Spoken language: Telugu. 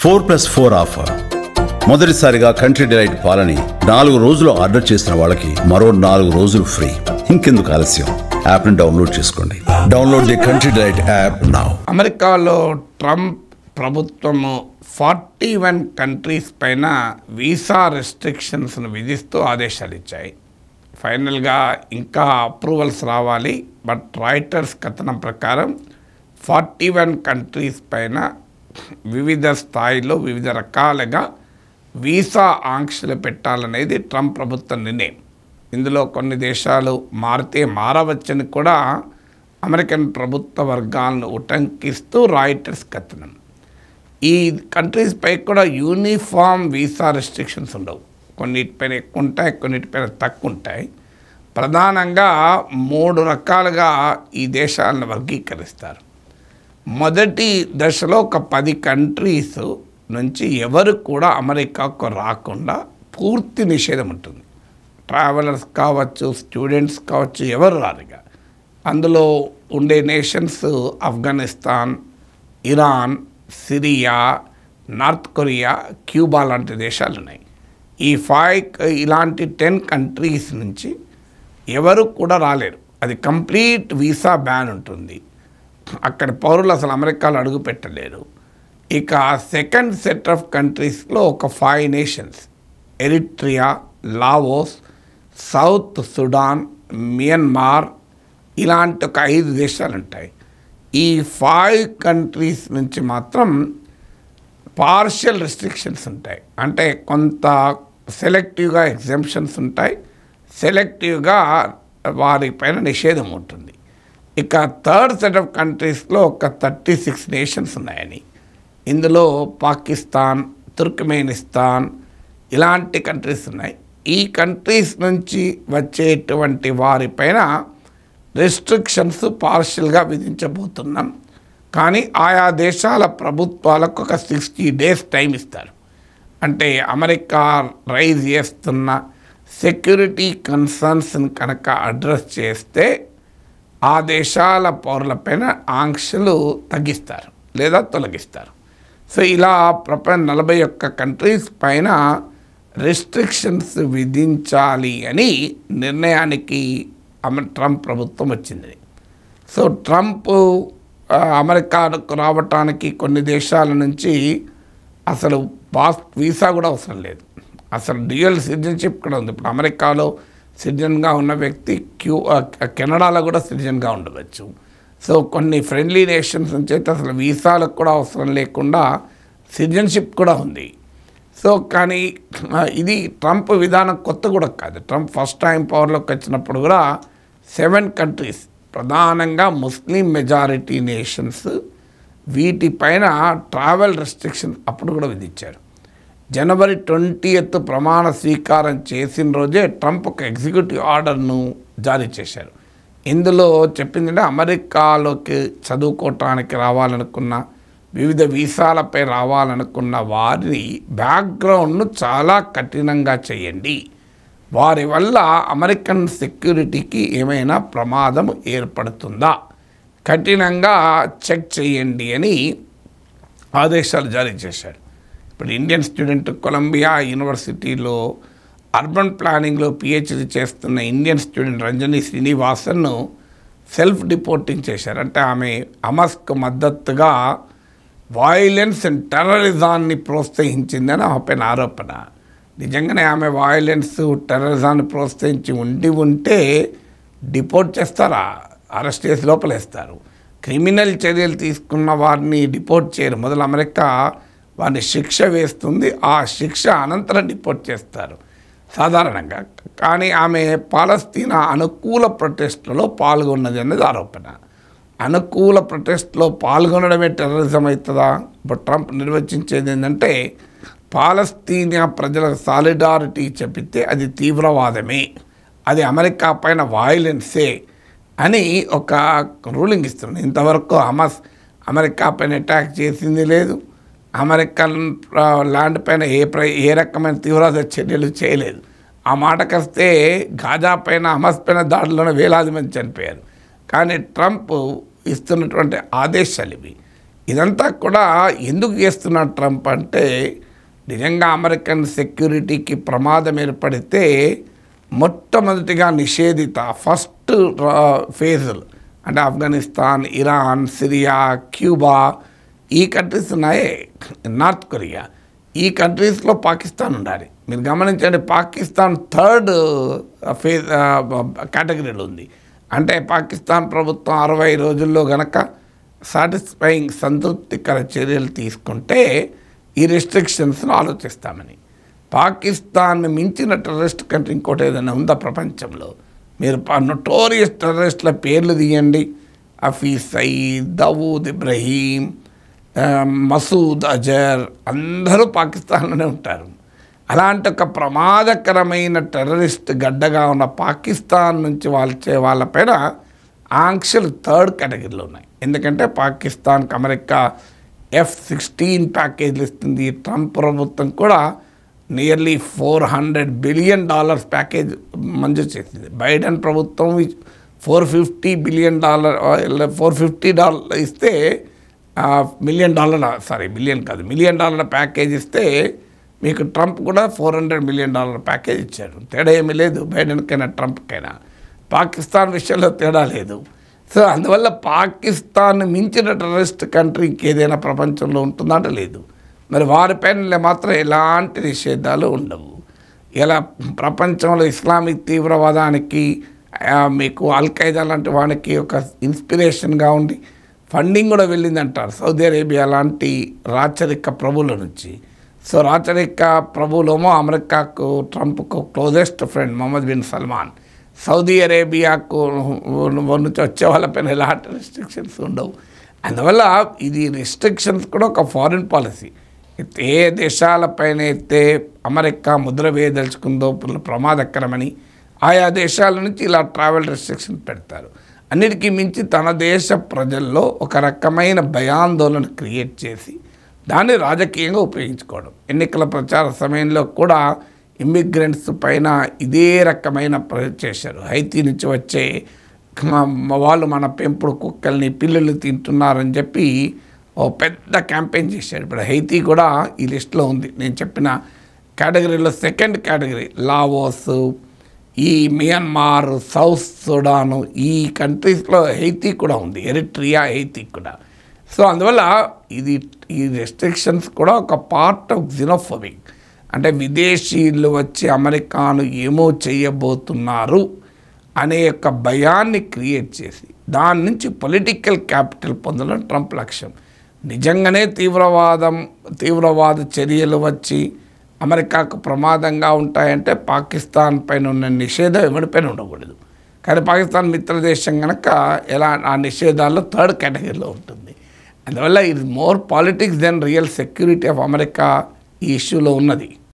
4+4 ఆఫర్. మొదటిసారిగా కంట్రీ డిలైట్ పాలని 4 రోజులు ఆర్డర్ చేసిన వాళ్ళకి మరో 4 రోజులు ఫ్రీ. ఇంకెందుకు ఆలస్యం? యాప్ని డౌన్లోడ్ చేసుకోండి. Download the country delight app now. అమెరికాలో ట్రంప్ ప్రభుత్వము 41 కంట్రీస్ పైన వీసా రెస్ట్రిక్షన్స్ను విధిస్తూ ఆదేశాలు ఇచ్చాయి. ఫైనల్గా ఇంకా అప్రూవల్స్ రావాలి. బట్ రాయిటర్స్ కథనం ప్రకారం 41 కంట్రీస్ పైన వివిధ స్థాయిలో వివిధ రకాలుగా వీసా ఆంక్షలు పెట్టాలనేది ట్రంప్ ప్రభుత్వ నిర్ణయం. ఇందులో కొన్ని దేశాలు మారితే మారవచ్చని కూడా అమెరికన్ ప్రభుత్వ వర్గాలను ఉటంకిస్తూ రాయిటర్స్ కథనం. ఈ కంట్రీస్ పై కూడా యూనిఫామ్ వీసా రెస్ట్రిక్షన్స్ ఉండవు. కొన్నిటిపైన ఎక్కువ ఉంటాయి, కొన్నిటిపైన తక్కువ ఉంటాయి. ప్రధానంగా 3 రకాలుగా ఈ దేశాలను వర్గీకరిస్తారు. మొదటి దశలో ఒక 10 కంట్రీస్ నుంచి ఎవరు కూడా అమెరికాకు రాకుండా పూర్తి నిషేధం ఉంటుంది. ట్రావెలర్స్ కావచ్చు, స్టూడెంట్స్ కావచ్చు, ఎవరు రారుగా. అందులో ఉండే nations Afghanistan, Iran, Syria, north Korea, Cuba లాంటి దేశాలు ఉన్నాయి. ఈ 5 ఇలాంటి 10 కంట్రీస్ నుంచి ఎవరు కూడా రాలేరు. అది కంప్లీట్ వీసా బ్యాన్ ఉంటుంది. అక్కడ పౌరులు అసలు అమెరికాలో అడుగు పెట్టలేరు. ఇక సెకండ్ సెట్ ఆఫ్ కంట్రీస్లో ఒక 5 nations, Eritrea, Laos, south Sudan, Myanmar, ఇలాంటి ఒక 5 దేశాలు ఉంటాయి. ఈ 5 కంట్రీస్ నుంచి మాత్రం పార్షియల్ రెస్ట్రిక్షన్స్ ఉంటాయి. అంటే కొంత సెలెక్టివ్గా ఎగ్జంప్షన్స్ ఉంటాయి, సెలెక్టివ్గా వారిపైన నిషేధం ఉంటుంది. ఇక థర్డ్ సెట్ ఆఫ్ కంట్రీస్లో ఒక 36 నేషన్స్ ఉన్నాయని. ఇందులో పాకిస్తాన్, తుర్క్మెనిస్తాన్ ఇలాంటి కంట్రీస్ ఉన్నాయి. ఈ కంట్రీస్ నుంచి వచ్చేటువంటి వారిపైన రెస్ట్రిక్షన్స్ పార్షియల్గా విధించబోతున్నాం. కానీ ఆయా దేశాల ప్రభుత్వాలకు ఒక 60 days టైం ఇస్తారు. అంటే అమెరికా రైజ్ చేస్తున్న సెక్యూరిటీ కన్సర్న్స్ని కనుక అడ్రస్ చేస్తే ఆ దేశాల పౌరులపైన ఆంక్షలు తగ్గిస్తారు లేదా తొలగిస్తారు. సో ఇలా ప్రపంచ 41 కంట్రీస్ పైన రెస్ట్రిక్షన్స్ విధించాలి అని నిర్ణయానికి ట్రంప్ ప్రభుత్వం వచ్చింది. సో ట్రంప్ అమెరికాకు రావటానికి కొన్ని దేశాల నుంచి అసలు వీసా కూడా అవసరం లేదు. అసలు డ్యూయల్ సిటిజన్షిప్ కూడా ఉంది. ఇప్పుడు అమెరికాలో సిటిజన్గా ఉన్న వ్యక్తి కెనడాలో కూడా సిటిజన్గా ఉండవచ్చు. సో కొన్ని ఫ్రెండ్లీ నేషన్స్ నుంచి అయితే అసలు వీసాలకు కూడా అవసరం లేకుండా సిటిజన్షిప్ కూడా ఉంది. సో కానీ ఇది ట్రంప్ విధానం కొత్త కూడా కాదు. ట్రంప్ ఫస్ట్ టైం పవర్లోకి వచ్చినప్పుడు కూడా 7 కంట్రీస్ ప్రధానంగా ముస్లిం మెజారిటీ నేషన్స్ వీటిపైన ట్రావెల్ రెస్ట్రిక్షన్ అప్పుడు కూడా విధించారు. జనవరి 20th ప్రమాణ స్వీకారం చేసిన రోజే ట్రంప్ ఒక ఎగ్జిక్యూటివ్ ఆర్డర్ను జారీ చేశారు. ఇందులో చెప్పిందంటే అమెరికాలోకి చదువుకోవటానికి రావాలనుకున్న, వివిధ వీసాలపై రావాలనుకున్న వారి బ్యాక్గ్రౌండ్ను చాలా కఠినంగా చేయండి. వారి వల్ల అమెరికన్ సెక్యూరిటీకి ఏమైనా ప్రమాదం ఏర్పడుతుందా, కఠినంగా చెక్ చేయండి అని ఆదేశాలు జారీ చేశారు. ఇప్పుడు ఇండియన్ స్టూడెంట్ కొలంబియా యూనివర్సిటీలో అర్బన్ ప్లానింగ్లో PhD చేస్తున్న ఇండియన్ స్టూడెంట్ రంజని శ్రీనివాసన్ను సెల్ఫ్ డిపోర్టింగ్ చేశారు. అంటే ఆమె హమాస్కు మద్దతుగా వాయిలెన్స్ అండ్ టెర్రరిజాన్ని ప్రోత్సహించిందని ఆమె పైన ఆరోపణ. నిజంగానే ఆమె వాయిలెన్స్, టెర్రరిజాన్ని ప్రోత్సహించి ఉంటే డిపోర్ట్ చేస్తారా? అరెస్ట్ చేసి లోపలేస్తారు. క్రిమినల్ చర్యలు తీసుకున్న వారిని డిపోర్ట్ చేయరు. మొదలు అమెరికా వారిని శిక్ష వేస్తుంది, ఆ శిక్ష అనంతరం డిపోర్ట్ చేస్తారు సాధారణంగా. కానీ ఆమె పాలస్తీనా అనుకూల ప్రొటెస్ట్లలో పాల్గొన్నది అనేది ఆరోపణ. అనుకూల ప్రొటెస్ట్లో పాల్గొనడమే టెర్రరిజం అవుతుందా? ఇప్పుడు ట్రంప్ నిర్వచించేది ఏంటంటే పాలస్తీనా ప్రజల సాలిడారిటీ చెప్పితే అది తీవ్రవాదమే, అది అమెరికా పైన వాయిలెన్సే అని ఒక రూలింగ్ ఇస్తుంది. ఇంతవరకు హమాస్ అమెరికా పైన అటాక్ చేసింది లేదు, అమెరికన్ ల్యాండ్ పైన ఏ రకమైన తీవ్రవాద చర్యలు చేయలేదు. ఆ మాటకొస్తే గాజా పైన, హమాస్ పైన దాడిలోనే వేలాది మంది చనిపోయారు. కానీ ట్రంప్ ఇస్తున్నటువంటి ఆదేశాలు ఇవి. ఇదంతా కూడా ఎందుకు చేస్తున్నాడు ట్రంప్ అంటే, నిజంగా అమెరికన్ సెక్యూరిటీకి ప్రమాదం ఏర్పడితే మొట్టమొదటిగా నిషేధిత ఫస్ట్ ఫేజులు అంటే ఆఫ్ఘనిస్తాన్, ఇరాన్, సిరియా, క్యూబా ఈ కంట్రీస్ ఉన్నాయి, నార్త్ కొరియా, ఈ కంట్రీస్లో పాకిస్తాన్ ఉండాలి. మీరు గమనించండి, పాకిస్తాన్ థర్డ్ ఫేజ్ కేటగిరీలో ఉంది. అంటే పాకిస్తాన్ ప్రభుత్వం 60 రోజుల్లో గనక సాటిస్ఫైయింగ్ సంతృప్తికర చర్యలు తీసుకుంటే ఈ రెస్ట్రిక్షన్స్ను ఆలోచిస్తామని. పాకిస్తాన్ మించిన టెర్రరిస్ట్ కంట్రీ ఇంకోటి ఏదైనా ఉందా ప్రపంచంలో? మీరు నోటోరియస్ టెర్రరిస్టుల పేర్లు తీయండి. హఫీజ్ సయీద్, దావూద్ ఇబ్రహీం, మసూద్ అజర్ అందరూ పాకిస్తాన్లోనే ఉంటారు. అలాంటి ఒక ప్రమాదకరమైన టెర్రరిస్ట్ గడ్డగా ఉన్న పాకిస్తాన్ నుంచి వాళ్ళపైన ఆంక్షలు థర్డ్ కేటగిరీలో ఉన్నాయి. ఎందుకంటే పాకిస్తాన్కి అమెరికా F-16 ప్యాకేజీలు ఇస్తుంది. ట్రంప్ ప్రభుత్వం కూడా నియర్లీ $400 బిలియన్ ప్యాకేజ్ మంజూరు చేసింది. బైడెన్ ప్రభుత్వం $450 బిలియన్ $450 ఇస్తే $1 మిలియన్ ప్యాకేజ్ ఇస్తే మీకు ట్రంప్ కూడా $400 మిలియన్ ప్యాకేజ్ ఇచ్చాడు. తేడా ఏమీ లేదు బైడెన్కైనా ట్రంప్కైనా. పాకిస్తాన్ విషయంలో తేడా లేదు. సో అందువల్ల పాకిస్తాన్ మించిన టెర్రరిస్ట్ కంట్రీ ఇంకేదైనా ప్రపంచంలో ఉంటుందంటే లేదు. మరి వారిపైన మాత్రం ఎలాంటి నిషేధాలు ఉండవు. ఇలా ప్రపంచంలో ఇస్లామిక్ తీవ్రవాదానికి మీకు అల్ఖైదా లాంటి వానికి ఒక ఇన్స్పిరేషన్గా ఉండి ఫండింగ్ కూడా వెళ్ళిందంటారు సౌదీ అరేబియా లాంటి రాచరిక ప్రభువుల నుంచి. సో రాచరిక ప్రభువులేమో అమెరికాకు ట్రంప్కు closest friend Mohammed bin Salman. Saudi అరేబియాకు నుంచి వచ్చే వాళ్ళపైన ఎలాంటి రెస్ట్రిక్షన్స్ ఉండవు. అందువల్ల ఇది రెస్ట్రిక్షన్స్ కూడా ఒక ఫారిన్ పాలసీ. ఏ దేశాలపైన అయితే అమెరికా ముద్ర వేయదలుచుకుందో ప్రమాదకరమని ఆయా దేశాల నుంచి ఇలా ట్రావెల్ రెస్ట్రిక్షన్ పెడతారు. అన్నిటికీ మించి తన దేశ ప్రజల్లో ఒక రకమైన భయాందోళన క్రియేట్ చేసి దాన్ని రాజకీయంగా ఉపయోగించుకోవడం. ఎన్నికల ప్రచార సమయంలో కూడా ఇమ్మిగ్రెంట్స్ పైన ఇదే రకమైన చేశారు. హైతీ నుంచి వచ్చే వాళ్ళు మన పెంపుడు కుక్కల్ని పిల్లలు తింటున్నారని చెప్పి ఓ పెద్ద క్యాంపెయిన్ చేశాడు. ఇప్పుడు హైతీ కూడా ఈ లిస్టులో ఉంది. నేను చెప్పిన కేటగిరీలో సెకండ్ కేటగిరీ లావోస్, ఈ మియన్మార్, సౌత్ సుడాను ఈ కంట్రీస్లో హైతీ కూడా ఉంది. ఎరిట్రియా, హైతీ కూడా. సో అందువల్ల ఈ రెస్ట్రిక్షన్స్ కూడా ఒక పార్ట్ ఆఫ్ xenophobic. అంటే విదేశీయులు వచ్చి అమెరికాను ఏమో చేయబోతున్నారు అనే యొక్క భయాన్ని క్రియేట్ చేసి దాని నుంచి పొలిటికల్ క్యాపిటల్ పొందడం ట్రంప్ లక్ష్యం. నిజంగానే తీవ్రవాద చర్యలు వచ్చి అమెరికాకు ప్రమాదంగా ఉంటాయంటే పాకిస్తాన్ పైన ఉన్న నిషేధం ఎవరిపైన ఉండకూడదు. కానీ పాకిస్తాన్ మిత్రదేశం కనుక ఆ నిషేధాల్లో థర్డ్ కేటగిరీలో ఉంటుంది. అందువల్ల ఇది more politics than real security of America ఈ ఇష్యూలో ఉన్నది.